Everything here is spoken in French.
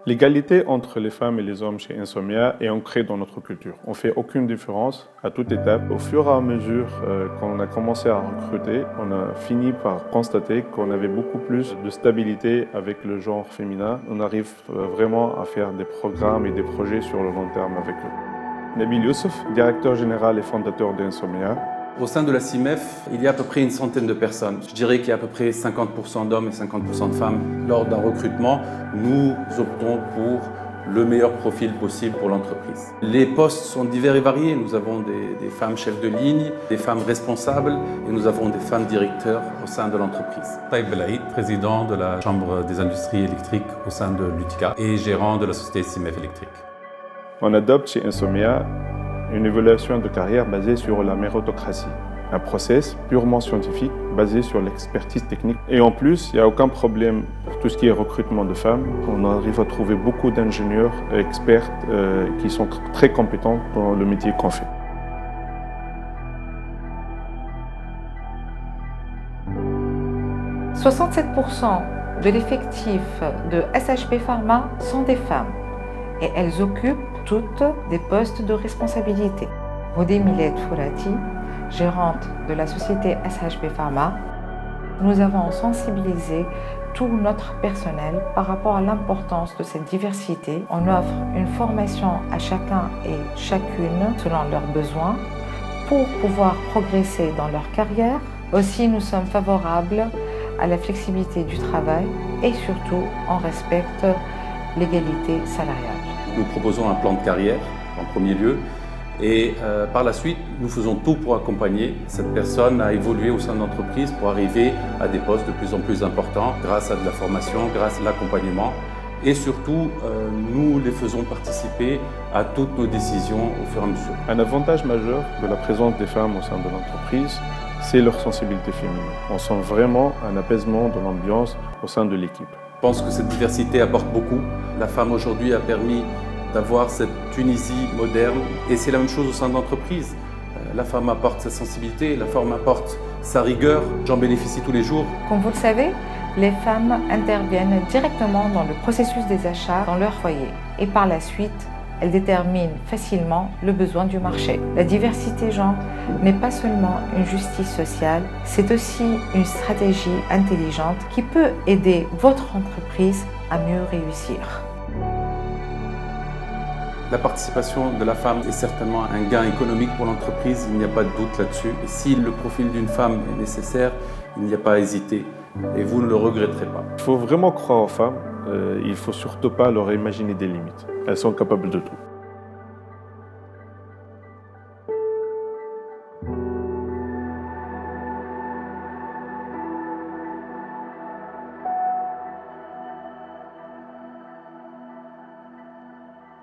L'égalité entre les femmes et les hommes chez Insomnia est ancrée dans notre culture. On ne fait aucune différence à toute étape. Au fur et à mesure qu'on a commencé à recruter, on a fini par constater qu'on avait beaucoup plus de stabilité avec le genre féminin. On arrive vraiment à faire des programmes et des projets sur le long terme avec eux. Nabil Youssouf, directeur général et fondateur d'Insomnia. Au sein de la CIMEF, il y a à peu près une centaine de personnes. Je dirais qu'il y a à peu près 50% d'hommes et 50% de femmes. Lors d'un recrutement, nous optons pour le meilleur profil possible pour l'entreprise. Les postes sont divers et variés. Nous avons des femmes chefs de ligne, des femmes responsables et nous avons des femmes directeurs au sein de l'entreprise. Taïb Belaïd, président de la Chambre des industries électriques au sein de l'UTICA et gérant de la société CIMEF électrique. On adopte chez Insomnia une évaluation de carrière basée sur la méritocratie, un process purement scientifique basé sur l'expertise technique. Et en plus, il n'y a aucun problème pour tout ce qui est recrutement de femmes. On arrive à trouver beaucoup d'ingénieurs et experts qui sont très compétents dans le métier qu'on fait. « 67% de l'effectif de SHP Pharma sont des femmes et elles occupent toutes des postes de responsabilité. Hodé Millet Fourati, gérante de la société SHP Pharma, nous avons sensibilisé tout notre personnel par rapport à l'importance de cette diversité. On offre une formation à chacun et chacune selon leurs besoins pour pouvoir progresser dans leur carrière. Aussi, nous sommes favorables à la flexibilité du travail et surtout, on respecte l'égalité salariale. Nous proposons un plan de carrière en premier lieu et par la suite, nous faisons tout pour accompagner cette personne à évoluer au sein de l'entreprise pour arriver à des postes de plus en plus importants grâce à de la formation, grâce à l'accompagnement et surtout, nous les faisons participer à toutes nos décisions au fur et à mesure. Un avantage majeur de la présence des femmes au sein de l'entreprise, c'est leur sensibilité féminine. On sent vraiment un apaisement de l'ambiance au sein de l'équipe. Je pense que cette diversité apporte beaucoup. La femme aujourd'hui a permis d'avoir cette Tunisie moderne et c'est la même chose au sein de l'entreprise. La femme apporte sa sensibilité, la femme apporte sa rigueur. J'en bénéficie tous les jours. Comme vous le savez, les femmes interviennent directement dans le processus des achats dans leur foyer et par la suite, elles déterminent facilement le besoin du marché. La diversité genre n'est pas seulement une justice sociale, c'est aussi une stratégie intelligente qui peut aider votre entreprise à mieux réussir. La participation de la femme est certainement un gain économique pour l'entreprise, il n'y a pas de doute là-dessus. Et si le profil d'une femme est nécessaire, il n'y a pas à hésiter et vous ne le regretterez pas. Il faut vraiment croire aux femmes, il ne faut surtout pas leur imaginer des limites. Elles sont capables de tout.